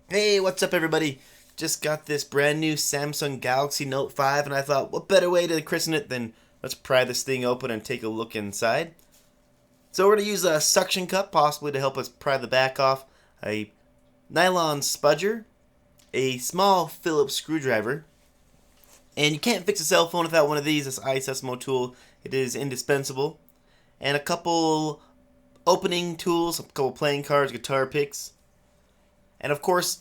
Hey, what's up everybody? Just got this brand new Samsung Galaxy Note 5 and I thought what better way to christen it than let's pry this thing open and take a look inside. So we're going to use a suction cup possibly to help us pry the back off, a nylon spudger, a small Phillips screwdriver, and you can't fix a cell phone without one of these, this Disassembly tool. It is indispensable. And a couple opening tools, a couple playing cards, guitar picks, and of course,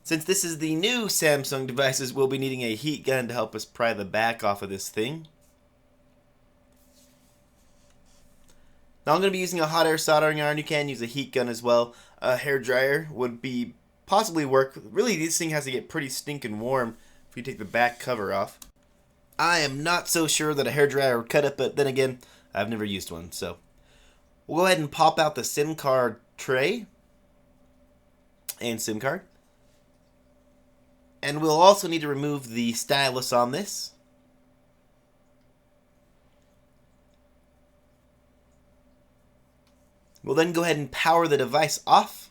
since this is the new Samsung devices, we'll be needing a heat gun to help us pry the back off of this thing. Now I'm going to be using a hot air soldering iron. You can use a heat gun as well. A hair dryer would be possibly work. Really, this thing has to get pretty stinking warm if you take the back cover off. I am not so sure that a hair dryer would cut it, but then again, I've never used one. So we'll go ahead and pop out the SIM card tray and SIM card. And we'll also need to remove the stylus on this. We'll then go ahead and power the device off.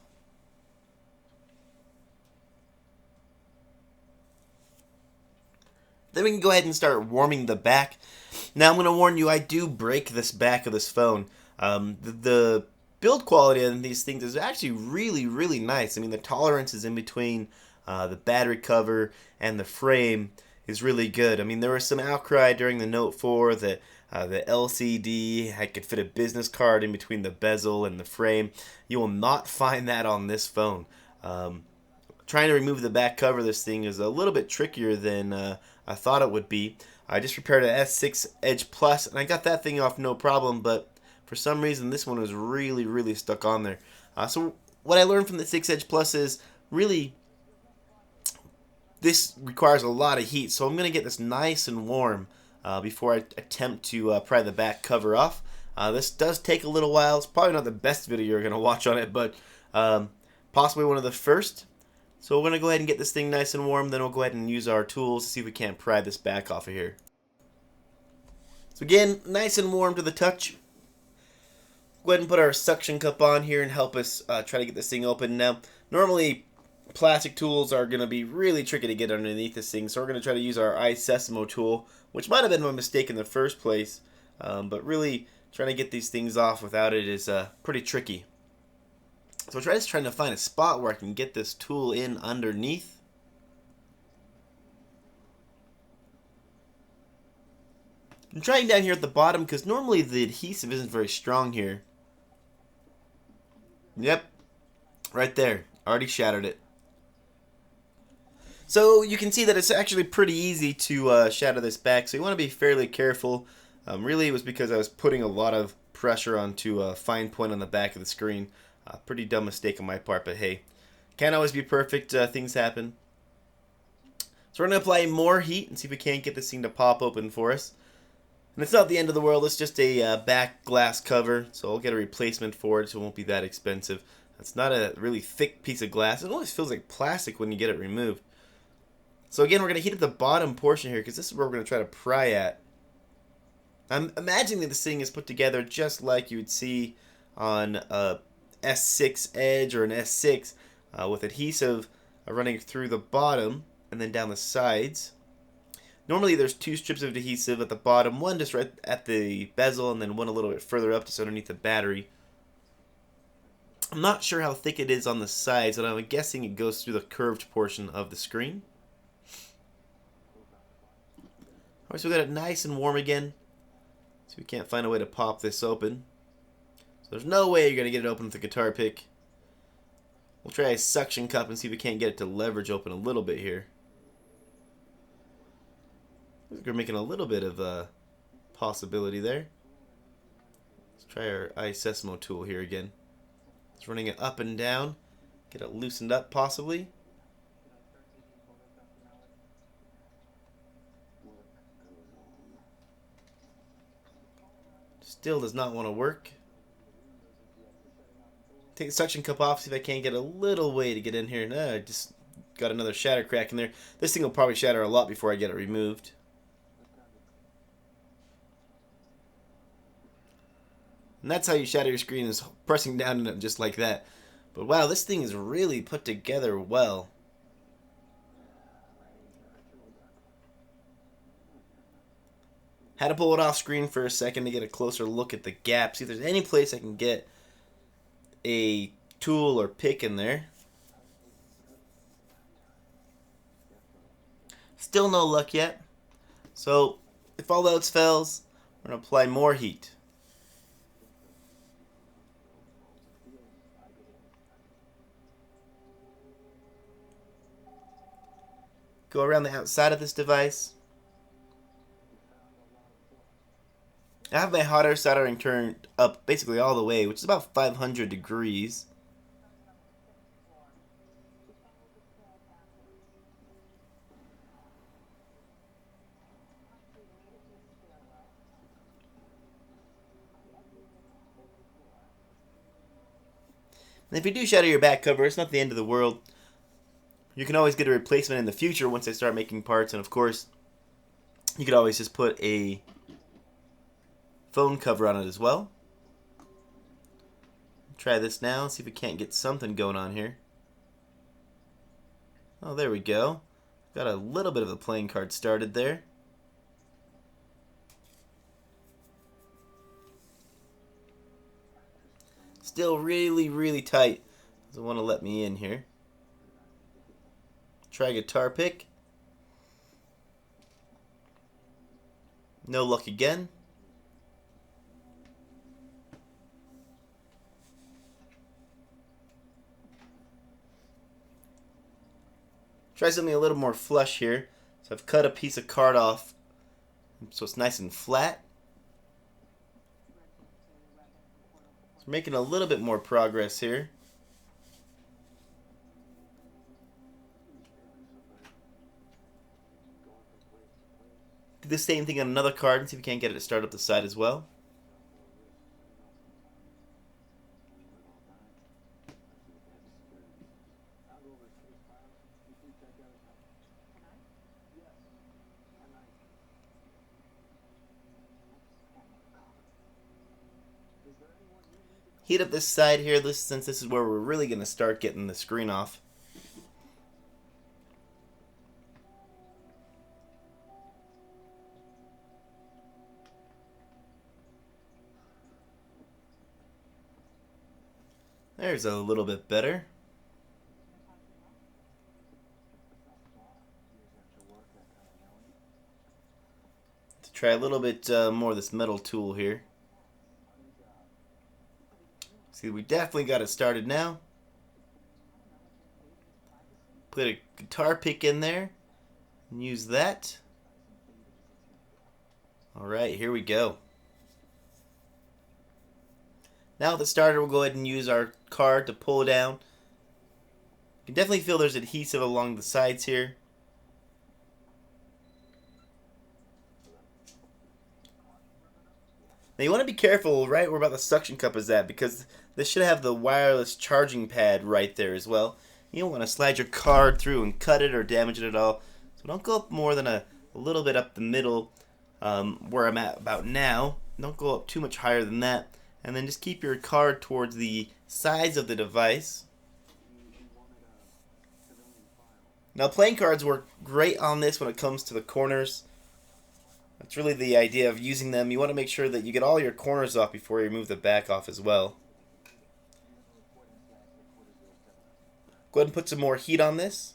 Then we can go ahead and start warming the back. Now I'm going to warn you, I do break this back of this phone. The build quality of these things is actually really nice. I mean, the tolerances in between the battery cover and the frame is really good. I mean, there was some outcry during the Note 4 that the LCD could fit a business card in between the bezel and the frame. You will not find that on this phone. Trying to remove the back cover of this thing is a little bit trickier than I thought it would be. I just repaired an S6 Edge Plus and I got that thing off no problem, but for some reason this one was really stuck on there. So what I learned from the 6 Edge Plus is really this requires a lot of heat, so I'm going to get this nice and warm before I attempt to pry the back cover off. This does take a little while. It's probably not the best video you're going to watch on it, but possibly one of the first. So we're going to go ahead and get this thing nice and warm, then we'll go ahead and use our tools to see if we can't pry this back off of here. So again, nice and warm to the touch. Go ahead and put our suction cup on here and help us try to get this thing open. Now, normally plastic tools are going to be really tricky to get underneath this thing, so we're going to try to use our Disassembly tool, which might have been my mistake in the first place, but really trying to get these things off without it is pretty tricky. So I'm just trying to find a spot where I can get this tool in underneath. I'm trying down here at the bottom because normally the adhesive isn't very strong here. Yep, right there. Already shattered it. So you can see that it's actually pretty easy to shatter this back, so you want to be fairly careful. Really, it was because I was putting a lot of pressure onto a fine point on the back of the screen. Pretty dumb mistake on my part, but hey, can't always be perfect. Things happen. So we're going to apply more heat and see if we can't get this thing to pop open for us. And it's not the end of the world, it's just a back glass cover, so I'll get a replacement for it, so it won't be that expensive. It's not a really thick piece of glass. It always feels like plastic when you get it removed. So again, we're going to heat up the bottom portion here because this is where we're going to try to pry at. I'm imagining that this thing is put together just like you would see on a S6 Edge or an S6 with adhesive running through the bottom and then down the sides. Normally there's two strips of adhesive at the bottom, one just right at the bezel and then one a little bit further up just underneath the battery. I'm not sure how thick it is on the sides, but I'm guessing it goes through the curved portion of the screen. Alright, so we got it nice and warm again. So we can't find a way to pop this open. So there's no way you're going to get it open with a guitar pick. We'll try a suction cup and see if we can't get it to leverage open a little bit here. We're making a little bit of a possibility there. Let's try our Disassembly tool here again. It's running it up and down. Get it loosened up possibly. Still does not want to work. Take the suction cup off, see if I can't get a little way to get in here. No, I just got another shatter crack in there. This thing will probably shatter a lot before I get it removed. And that's how you shatter your screen, is pressing down on it just like that. But wow, this thing is really put together well. Had to pull it off screen for a second to get a closer look at the gap. See if there's any place I can get a tool or pick in there. Still no luck yet. So if all else fails, we're going to apply more heat. Go around the outside of this device. I have my hot air soldering turned up basically all the way, which is about 500 degrees. And if you do shatter your back cover, it's not the end of the world. You can always get a replacement in the future once they start making parts, and of course, you could always just put a phone cover on it as well. Try this now, see if we can't get something going on here. Oh, there we go. Got a little bit of the playing card started there. Still really, really tight. Doesn't want to let me in here. Try guitar pick. No luck again. Try something a little more flush here. So I've cut a piece of card off so it's nice and flat. So making a little bit more progress here. Do the same thing on another card and see if we can't get it to start up the side as well. Heat up this side here, since this is where we're really going to start getting the screen off. There's a little bit better. Let's try a little bit more of this metal tool here. See, we definitely got it started now. Put a guitar pick in there and use that. Alright, here we go. Now with it started, we'll go ahead and use our card to pull down. You can definitely feel there's adhesive along the sides here. Now you want to be careful right where about the suction cup is at, because this should have the wireless charging pad right there as well. You don't want to slide your card through and cut it or damage it at all. So don't go up more than a little bit up the middle where I'm at about now. Don't go up too much higher than that. And then just keep your card towards the sides of the device. Now playing cards work great on this when it comes to the corners. That's really the idea of using them. You want to make sure that you get all your corners off before you remove the back off as well. Go ahead and put some more heat on this.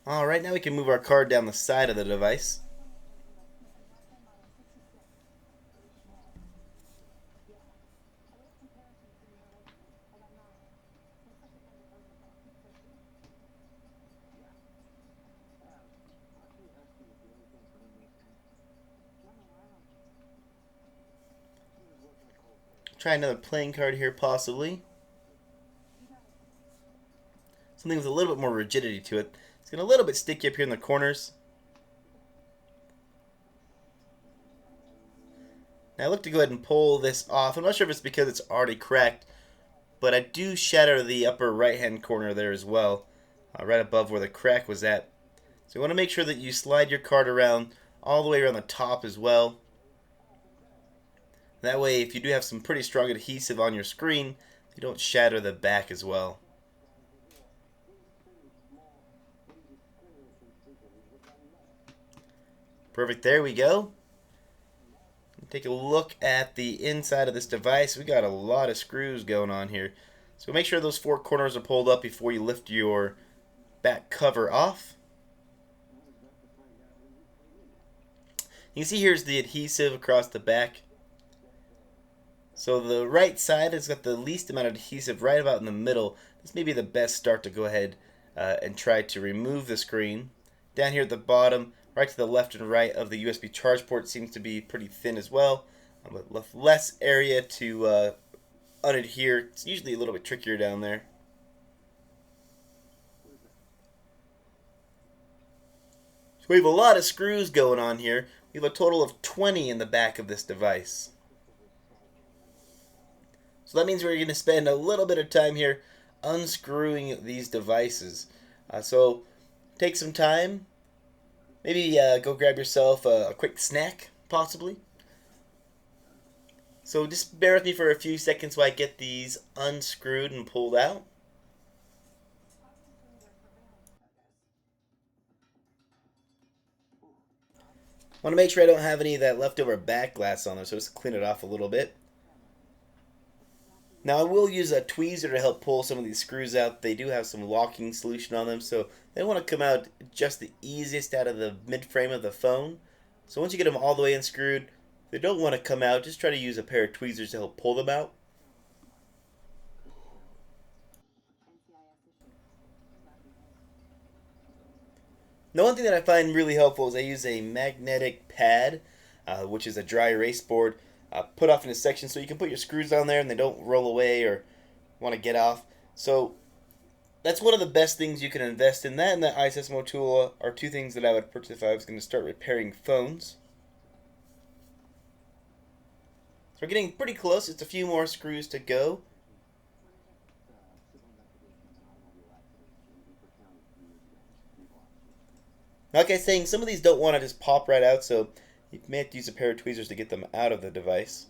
Alright, now we can move our card down the side of the device. Try another playing card here, possibly. Something with a little bit more rigidity to it. It's getting a little bit sticky up here in the corners. Now I look to go ahead and pull this off. I'm not sure if it's because it's already cracked, but I do shatter the upper right hand corner there as well, right above where the crack was at. So you want to make sure that you slide your card around all the way around the top as well. That way, if you do have some pretty strong adhesive on your screen, you don't shatter the back as well. Perfect, there we go. Take a look at the inside of this device. We got a lot of screws going on here. So make sure those four corners are pulled up before you lift your back cover off. You can see here's the adhesive across the back. So the right side has got the least amount of adhesive right about in the middle. This may be the best start to go ahead and try to remove the screen. Down here at the bottom, right to the left and right of the USB charge port seems to be pretty thin as well. With less area to unadhere. It's usually a little bit trickier down there. So we have a lot of screws going on here. We have a total of 20 in the back of this device. So that means we're going to spend a little bit of time here unscrewing these devices. So take some time. Maybe go grab yourself a quick snack, possibly. So just bear with me for a few seconds while I get these unscrewed and pulled out. Want to make sure I don't have any of that leftover back glass on there, so just clean it off a little bit. Now I will use a tweezer to help pull some of these screws out. They do have some locking solution on them, so they want to come out just the easiest out of the mid frame of the phone. So once you get them all the way unscrewed, if they don't want to come out, just try to use a pair of tweezers to help pull them out. Now one thing that I find really helpful is I use a magnetic pad, which is a dry erase board, put off in a section so you can put your screws on there and they don't roll away or want to get off. So that's one of the best things you can invest in. That and the ISSMO tool are two things that I would purchase if I was going to start repairing phones. So we're getting pretty close. It's a few more screws to go. Like I was saying, some of these don't want to just pop right out, so you may have to use a pair of tweezers to get them out of the device.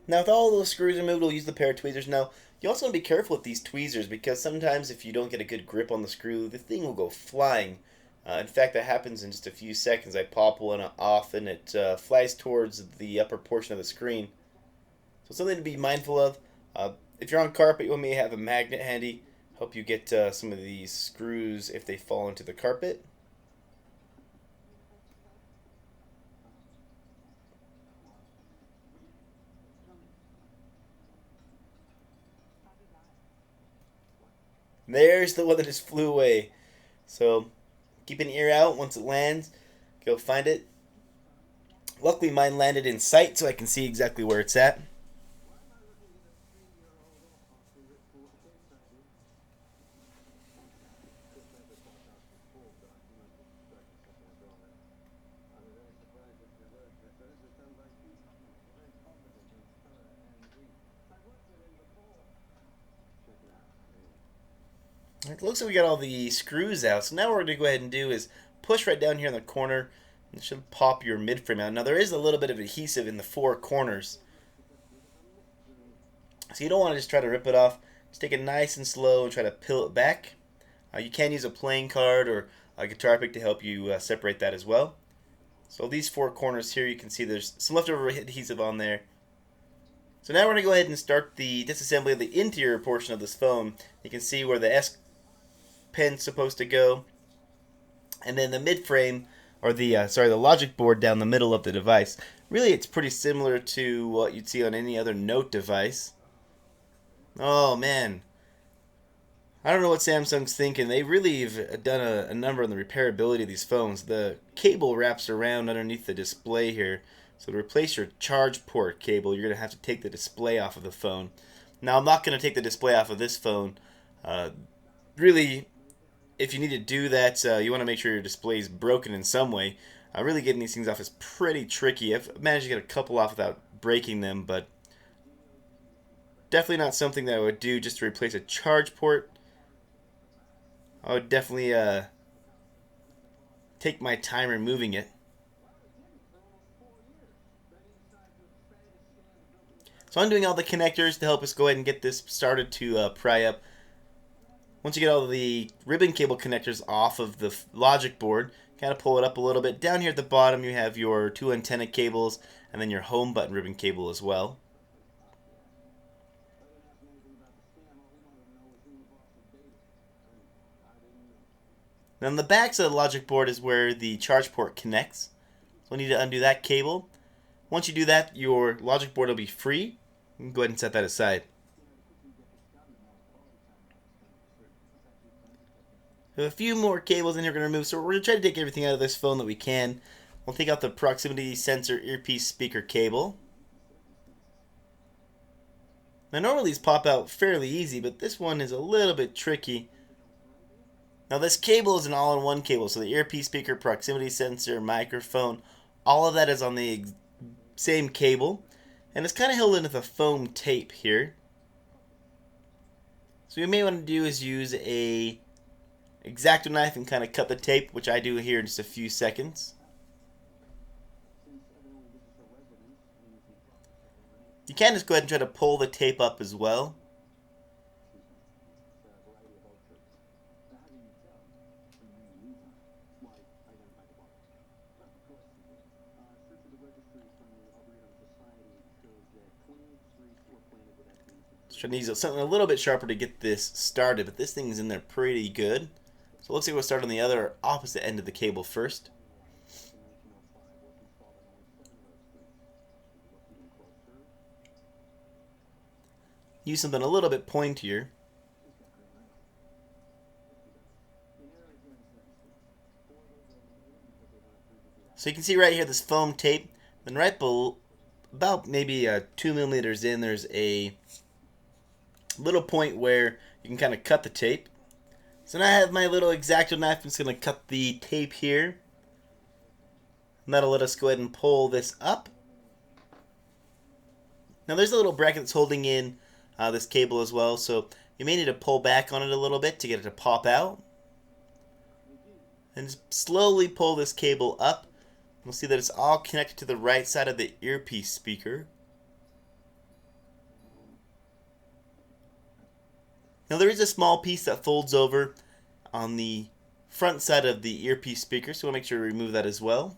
Now with all those screws removed, we'll use the pair of tweezers. Now, you also want to be careful with these tweezers because sometimes if you don't get a good grip on the screw, the thing will go flying. In fact, that happens in just a few seconds. I pop one off and it flies towards the upper portion of the screen. So something to be mindful of. If you're on carpet, you may have a magnet handy. Help you get some of these screws if they fall into the carpet. There's the one that just flew away. So keep an ear out once it lands. Go find it. Luckily mine landed in sight so I can see exactly where it's at. It looks like we got all the screws out. So now what we're going to go ahead and do is push right down here in the corner. It should pop your mid frame out. Now there is a little bit of adhesive in the four corners. So you don't want to just try to rip it off. Just take it nice and slow and try to peel it back. You can use a playing card or a guitar pick to help you separate that as well. So these four corners here, you can see there's some leftover adhesive on there. So now we're going to go ahead and start the disassembly of the interior portion of this phone. You can see where the S pen's supposed to go, and then the mid frame, or the logic board down the middle of the device. Really, it's pretty similar to what you'd see on any other Note device. Oh man, I don't know what Samsung's thinking. They really have done a number on the repairability of these phones. The cable wraps around underneath the display here, So to replace your charge port cable, you're going to have to take the display off of the phone. Now I'm not going to take the display off of this phone. Really, if you need to do that, you want to make sure your display is broken in some way. Really getting these things off is pretty tricky. I've managed to get a couple off without breaking them, but definitely not something that I would do just to replace a charge port. I would definitely take my time removing it. So I'm doing all the connectors to help us go ahead and get this started to pry up. Once you get all the ribbon cable connectors off of the logic board, kind of pull it up a little bit. Down here at the bottom you have your 2 antenna cables and then your home button ribbon cable as well. Now on the back side of the logic board is where the charge port connects. So we need to undo that cable. Once you do that, your logic board will be free. You can go ahead and set that aside. We have a few more cables in here we're going to remove, so we're going to try to take everything out of this phone that we can. We'll take out the proximity sensor earpiece speaker cable. Now normally these pop out fairly easy, but this one is a little bit tricky. Now this cable is an all-in-one cable, so the earpiece speaker, proximity sensor, microphone, all of that is on the same cable. And it's kind of held in with a foam tape here. So what you may want to do is use a X-Acto knife and kind of cut the tape, which I do here in just a few seconds. You can just go ahead and try to pull the tape up as well. Trying to use something a little bit sharper to get this started, but this thing's in there pretty good. So it looks like we'll start on the other opposite end of the cable first. Use something a little bit pointier. So you can see right here this foam tape. Then right below, about maybe 2 millimeters in, there's a little point where you can kind of cut the tape. So now I have my little X-Acto knife. I'm just going to cut the tape here. And that'll let us go ahead and pull this up. Now there's a little bracket that's holding in this cable as well, so you may need to pull back on it a little bit to get it to pop out. And just slowly pull this cable up. We'll see that it's all connected to the right side of the earpiece speaker. Now there is a small piece that folds over on the front side of the earpiece speaker, so we'll make sure to remove that as well.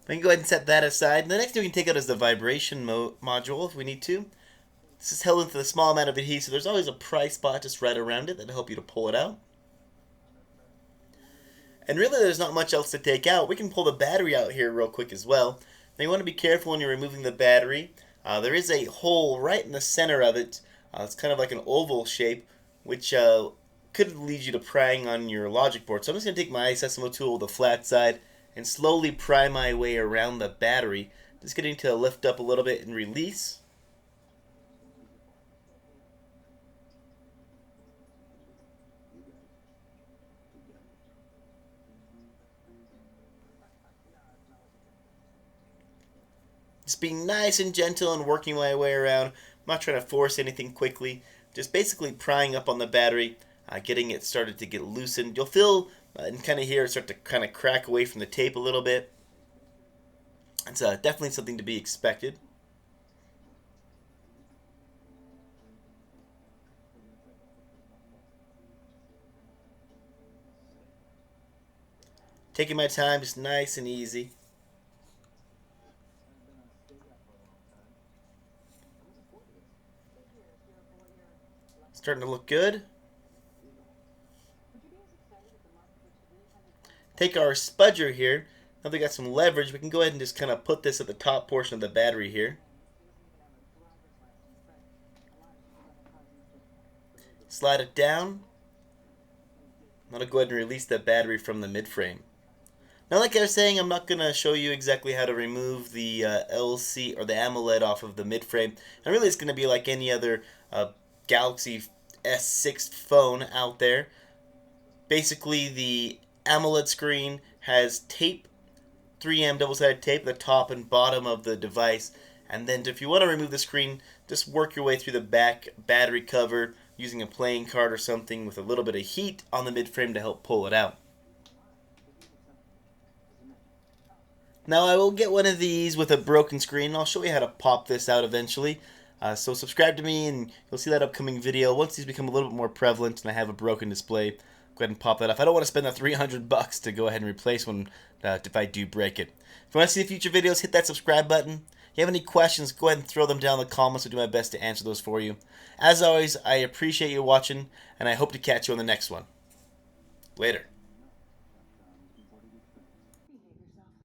We can go ahead and set that aside. The next thing we can take out is the vibration module if we need to. This is held with a small amount of adhesive. There's always a pry spot just right around it that'll help you to pull it out. And really there's not much else to take out. We can pull the battery out here real quick as well. Now you want to be careful when you're removing the battery. There is a hole right in the center of it. It's kind of like an oval shape, which could lead you to prying on your logic board. So I'm just going to take my Disassembly tool with the flat side and slowly pry my way around the battery. Just getting to lift up a little bit and release. Just being nice and gentle and working my way around. I'm not trying to force anything quickly. Just basically prying up on the battery, getting it started to get loosened. You'll feel and kind of hear it start to kind of crack away from the tape a little bit. It's definitely something to be expected. Taking my time, just nice and easy. Starting to look good. Take our spudger here. Now they got some leverage. We can go ahead and just kind of put this at the top portion of the battery here. slide it down. I'm going to go ahead and release the battery from the mid-frame. Now, like I was saying, I'm not going to show you exactly how to remove the LC or the AMOLED off of the mid-frame. And really, it's going to be like any other Galaxy S6 phone out there. Basically, the AMOLED screen has tape, 3M double-sided tape at the top and bottom of the device. And then if you want to remove the screen, just work your way through the back battery cover using a playing card or something with a little bit of heat on the mid-frame to help pull it out. Now I will get one of these with a broken screen. I'll show you how to pop this out eventually. So subscribe to me and you'll see that upcoming video. Once these become a little bit more prevalent and I have a broken display, go ahead and pop that off. I don't want to spend the $300 to go ahead and replace one if I do break it. If you want to see the future videos, hit that subscribe button. If you have any questions, go ahead and throw them down in the comments. I'll do my best to answer those for you. As always, I appreciate you watching and I hope to catch you on the next one. Later.